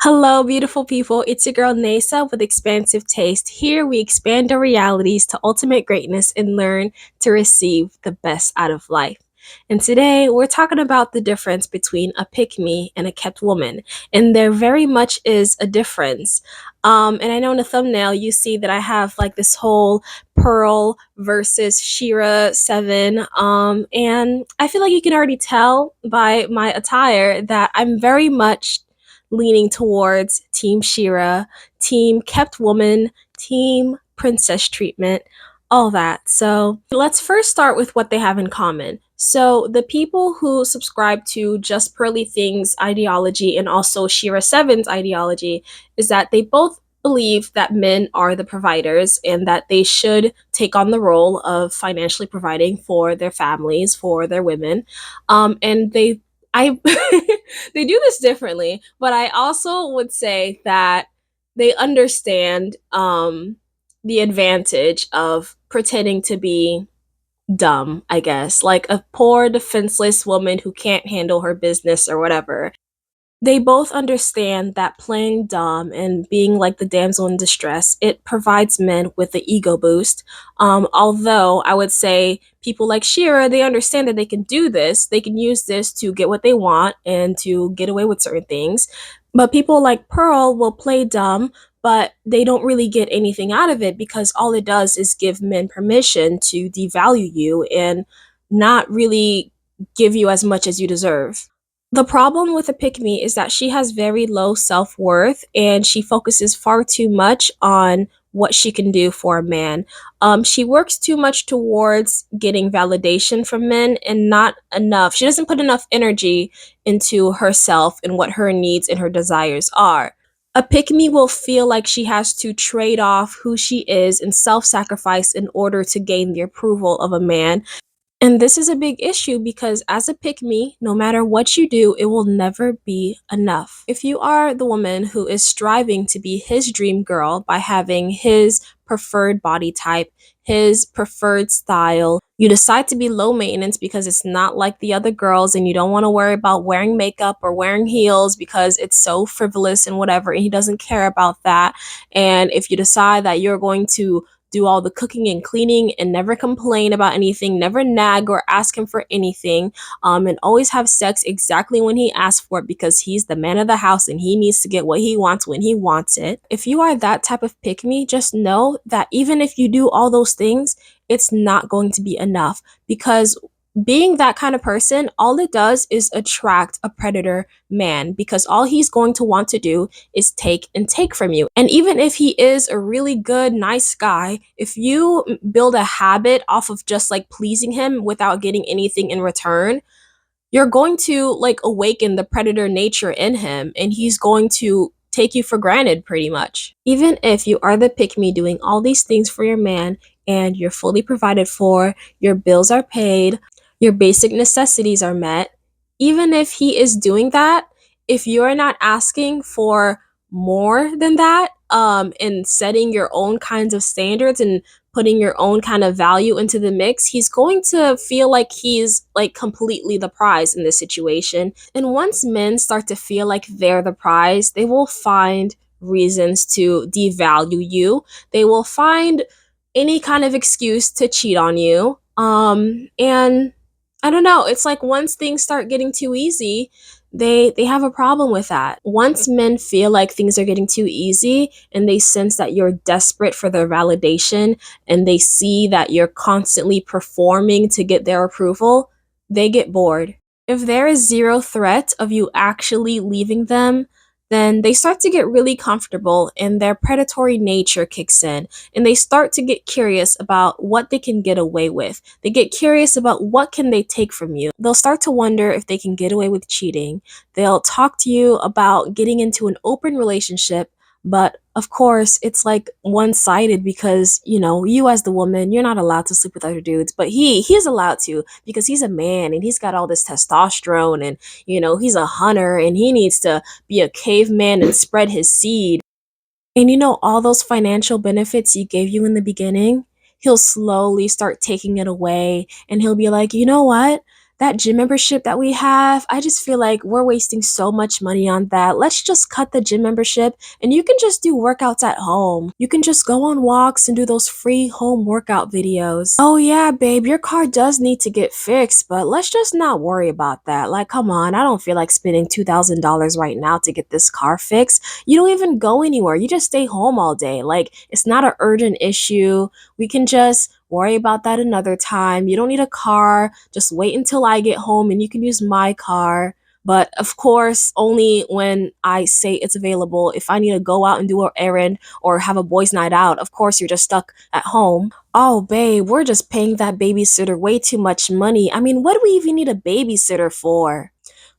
Hello, beautiful people. It's your girl Neyssa with Expansive Taste. Here we expand our realities to ultimate greatness and learn to receive the best out of life. And today we're talking about the difference between a pick me and a kept woman. And there very much is a difference. And I know in the thumbnail you see that I have like this whole Pearl versus Shira 7. And I feel like you can already tell by my attire that I'm very much leaning towards Team Shira, Team Kept Woman, Team Princess Treatment, all that. So let's first start with what they have in common. So the people who subscribe to Just Pearly Things ideology and also Shira 7's ideology is that they both believe that men are the providers and that they should take on the role of financially providing for their families, for their women. And I they do this differently, but I also would say that they understand the advantage of pretending to be dumb, I guess, like a poor defenseless woman who can't handle her business or whatever. They both understand that playing dumb and being like the damsel in distress, it provides men with the ego boost. Although I would say people like Shira, they understand that they can do this. They can use this to get what they want and to get away with certain things. But people like Pearl will play dumb, but they don't really get anything out of it because all it does is give men permission to devalue you and not really give you as much as you deserve. The problem with a pick me is that she has very low self worth and she focuses far too much on what she can do for a man. She works too much towards getting validation from men and not enough. She doesn't put enough energy into herself and what her needs and her desires are. A pick me will feel like she has to trade off who she is and self sacrifice in order to gain the approval of a man, and this is a big issue because as a pick me, no matter what you do, it will never be enough. If you are the woman who is striving to be his dream girl by having his preferred body type, his preferred style, you decide to be low maintenance because it's not like the other girls and you don't want to worry about wearing makeup or wearing heels because it's so frivolous and whatever, and he doesn't care about that. And if you decide that you're going to do all the cooking and cleaning and never complain about anything, never nag or ask him for anything, and always have sex exactly when he asks for it because he's the man of the house and he needs to get what he wants when he wants it. If you are that type of pick me, just know that even if you do all those things, it's not going to be enough because being that kind of person, all it does is attract a predator man because all he's going to want to do is take and take from you. And even if he is a really good, nice guy, if you build a habit off of just like pleasing him without getting anything in return, you're going to like awaken the predator nature in him and he's going to take you for granted pretty much. Even if you are the pick me doing all these things for your man and you're fully provided for, your bills are paid, your basic necessities are met, even if he is doing that, if you're not asking for more than that, and setting your own kinds of standards and putting your own kind of value into the mix, he's going to feel like he's like completely the prize in this situation. And once men start to feel like they're the prize, they will find reasons to devalue you. They will find any kind of excuse to cheat on you. And I don't know, it's like once things start getting too easy, they have a problem with that. Once men feel like things are getting too easy and they sense that you're desperate for their validation and they see that you're constantly performing to get their approval, they get bored. If there is zero threat of you actually leaving them, then they start to get really comfortable and their predatory nature kicks in and they start to get curious about what they can get away with. They get curious about what can they take from you. They'll start to wonder if they can get away with cheating. They'll talk to you about getting into an open relationship, but of course, it's like one-sided because, you as the woman, you're not allowed to sleep with other dudes, but he's allowed to because he's a man and he's got all this testosterone and, he's a hunter and he needs to be a caveman and spread his seed. And all those financial benefits he gave you in the beginning, he'll slowly start taking it away and he'll be like, you know what? That gym membership that we have, I just feel like we're wasting so much money on that. Let's just cut the gym membership and you can just do workouts at home. You can just go on walks and do those free home workout videos. Oh yeah, babe, your car does need to get fixed, but let's just not worry about that. Like, come on, I don't feel like spending $2,000 right now to get this car fixed. You don't even go anywhere. You just stay home all day. Like, it's not an urgent issue. We can just worry about that another time. You don't need a car. Just wait until I get home and you can use my car. But of course, only when I say it's available. If I need to go out and do an errand or have a boys' night out, of course, you're just stuck at home. Oh, babe, we're just paying that babysitter way too much money. I mean, what do we even need a babysitter for?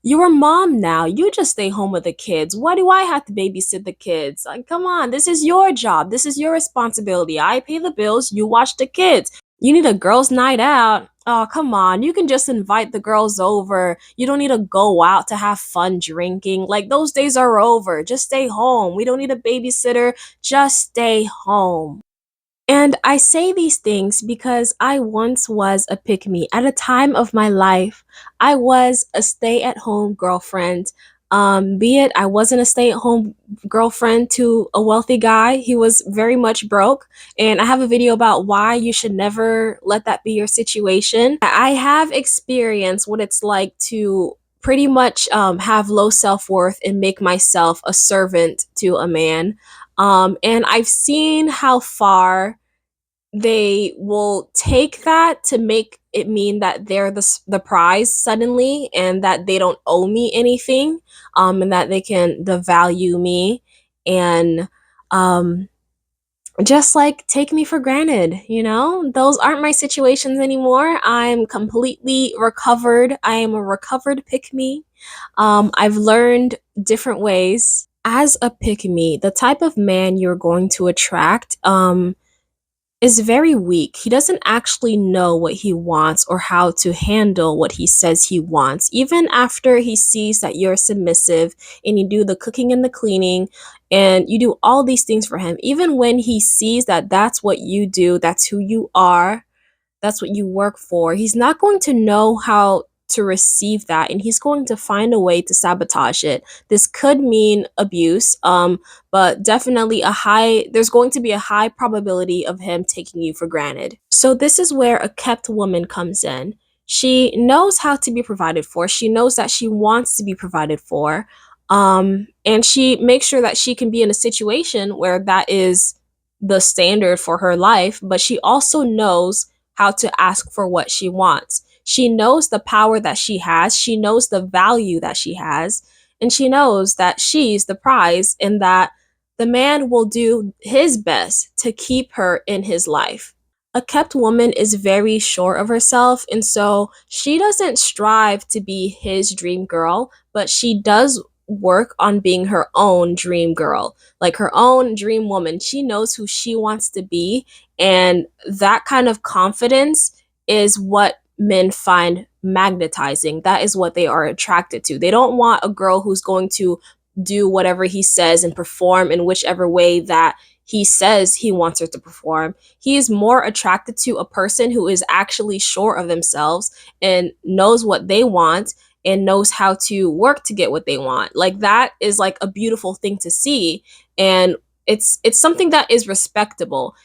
You're a mom now. You just stay home with the kids. Why do I have to babysit the kids? Like, come on, this is your job. This is your responsibility. I pay the bills, you watch the kids. You need a girls' night out. Oh, come on. You can just invite the girls over. You don't need to go out to have fun drinking. Like, those days are over. Just stay home. We don't need a babysitter. Just stay home. And I say these things because I once was a pick me. At a time of my life, I was a stay at home girlfriend. Be it I wasn't a stay at home girlfriend to a wealthy guy, he was very much broke. And I have a video about why you should never let that be your situation. I have experienced what it's like to pretty much have low self worth and make myself a servant to a man. And I've seen how far they will take that to make it mean that they're the prize suddenly and that they don't owe me anything, and that they can devalue me and um, just like take me for granted, you know? Those aren't my situations anymore. I'm completely recovered. I am a recovered pick me. I've learned different ways. As a pick me, the type of man you're going to attract, is very weak. He doesn't actually know what he wants or how to handle what he says he wants. Even after he sees that you're submissive and you do the cooking and the cleaning and you do all these things for him, even when he sees that that's what you do, that's who you are, that's what you work for, he's not going to know how to receive that and he's going to find a way to sabotage it. This could mean abuse, but definitely there's going to be a high probability of him taking you for granted. So this is where a kept woman comes in. She knows how to be provided for. She knows that she wants to be provided for. And she makes sure that she can be in a situation where that is the standard for her life, but she also knows how to ask for what she wants. She knows the power that she has, she knows the value that she has, and she knows that she's the prize and that the man will do his best to keep her in his life. A kept woman is very sure of herself, and so she doesn't strive to be his dream girl, but she does work on being her own dream girl, like her own dream woman. She knows who she wants to be, and that kind of confidence is what men find magnetizing. That is what they are attracted to. They don't want a girl who's going to do whatever he says and perform in whichever way that he says he wants her to perform. He is more attracted to a person who is actually sure of themselves and knows what they want and knows how to work to get what they want. Like, that is like a beautiful thing to see, and it's something that is respectable.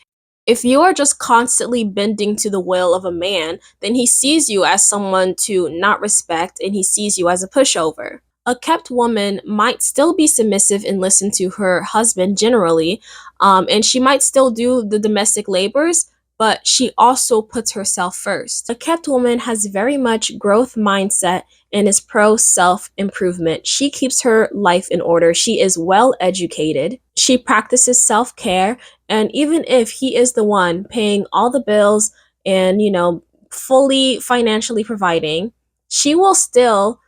If you are just constantly bending to the will of a man, then he sees you as someone to not respect and he sees you as a pushover. A kept woman might still be submissive and listen to her husband generally, and she might still do the domestic labors, but she also puts herself first. A kept woman has very much growth mindset and is pro self improvement. She keeps her life in order. She is well educated. She practices self care. And even if he is the one paying all the bills and, fully financially providing, she will still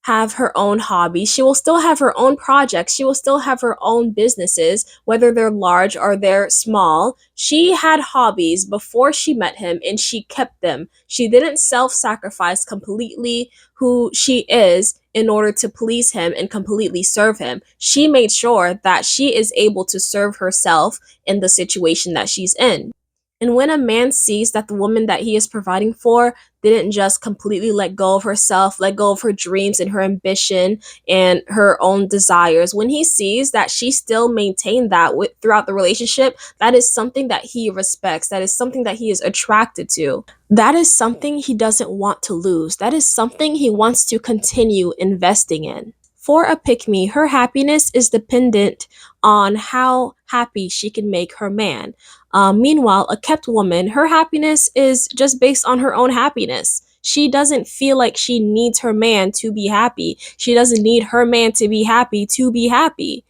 have her own hobbies. She will still have her own projects. She will still have her own businesses, whether they're large or they're small. She had hobbies before she met him and she kept them. She didn't self sacrifice completely who she is in order to please him and completely serve him. She made sure that she is able to serve herself in the situation that she's in. And when a man sees that the woman that he is providing for, didn't just completely let go of herself, let go of her dreams and her ambition and her own desires. When he sees that she still maintained that throughout the relationship, that is something that he respects. That is something that he is attracted to. That is something he doesn't want to lose. That is something he wants to continue investing in. For a pick-me, her happiness is dependent on how happy she can make her man. Meanwhile, a kept woman, her happiness is just based on her own happiness. She doesn't feel like she needs her man to be happy. She doesn't need her man to be happy to be happy.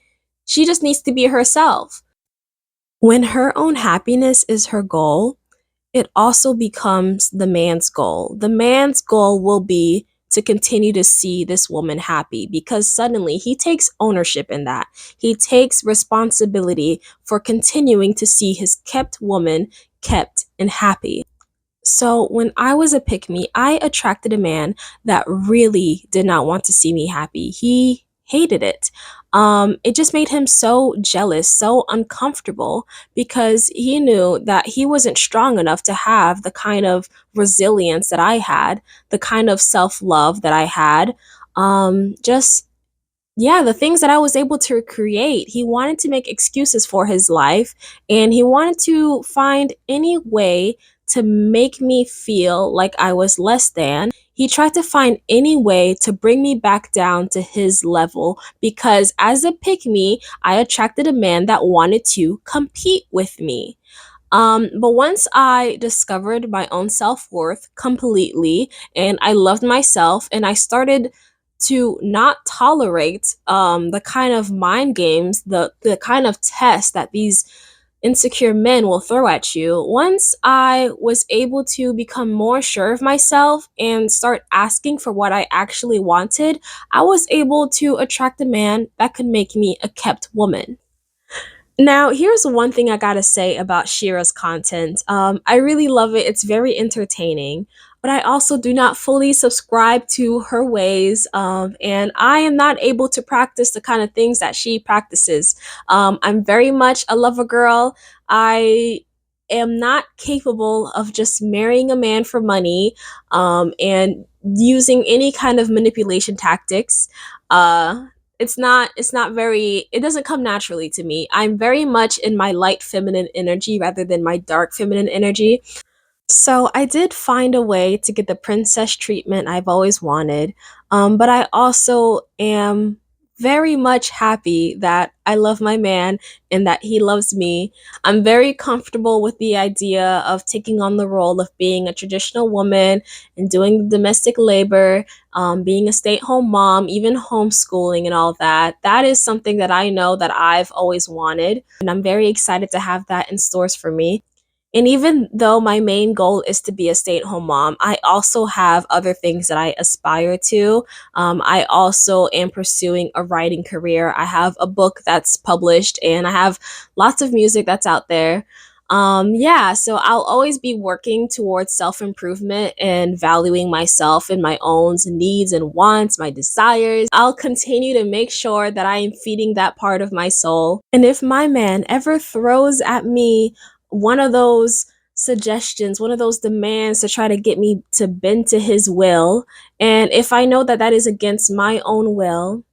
She just needs to be herself. When her own happiness is her goal, it also becomes the man's goal. The man's goal will be to continue to see this woman happy because suddenly he takes ownership in that. He takes responsibility for continuing to see his kept woman kept and happy. So when I was a pick me, I attracted a man that really did not want to see me happy. He hated it. It just made him so jealous, so uncomfortable because he knew that he wasn't strong enough to have the kind of resilience that I had, the kind of self love that I had. Just yeah, the things that I was able to create. He wanted to make excuses for his life and he wanted to find any way to make me feel like I was less than. He tried to find any way to bring me back down to his level because as a pick me, I attracted a man that wanted to compete with me. But once I discovered my own self worth completely and I loved myself and I started to not tolerate the kind of mind games, the kind of tests that these insecure men will throw at you. Once I was able to become more sure of myself and start asking for what I actually wanted, I was able to attract a man that could make me a kept woman. Now, here's one thing I gotta say about Shira's content. I really love it. It's very entertaining, but I also do not fully subscribe to her ways, and I am not able to practice the kind of things that she practices. I'm very much a lover girl. I am not capable of just marrying a man for money, and using any kind of manipulation tactics. It's not very, it doesn't come naturally to me. I'm very much in my light feminine energy rather than my dark feminine energy. So I did find a way to get the princess treatment I've always wanted, but I also am very much happy that I love my man and that he loves me. I'm very comfortable with the idea of taking on the role of being a traditional woman and doing the domestic labor, being a stay-at-home mom, even homeschooling and all that. That is something that I know that I've always wanted, and I'm very excited to have that in stores for me. And even though my main goal is to be a stay at home mom, I also have other things that I aspire to. I also am pursuing a writing career. I have a book that's published and I have lots of music that's out there. Yeah, so I'll always be working towards self improvement and valuing myself and my own needs and wants, my desires. I'll continue to make sure that I am feeding that part of my soul. And if my man ever throws at me one of those suggestions, one of those demands to try to get me to bend to his will, and if I know that that is against my own will,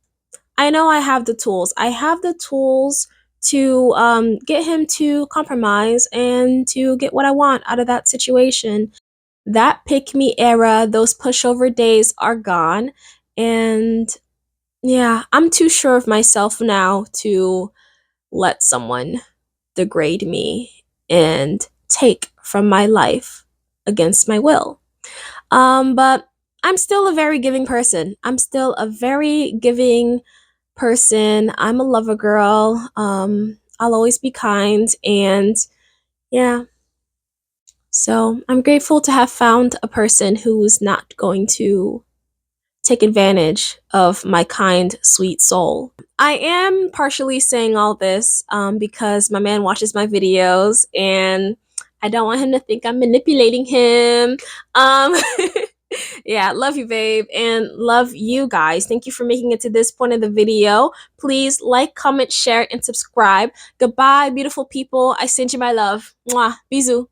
I know I have the tools. I have the tools to get him to compromise and to get what I want out of that situation. That pick me era, those pushover days are gone. And yeah, I'm too sure of myself now to let someone degrade me and take from my life against my will. But I'm still a very giving person. I'm still a very giving person. I'm a lover girl. I'll always be kind. And yeah, so I'm grateful to have found a person who's not going to take advantage of my kind, sweet soul. I am partially saying all this because my man watches my videos and I don't want him to think I'm manipulating him. Um, yeah, love you, babe, and love you guys. Thank you for making it to this point of the video. Please like, comment, share, and subscribe. Goodbye, beautiful people. I send you my love. Mwah. Bisous.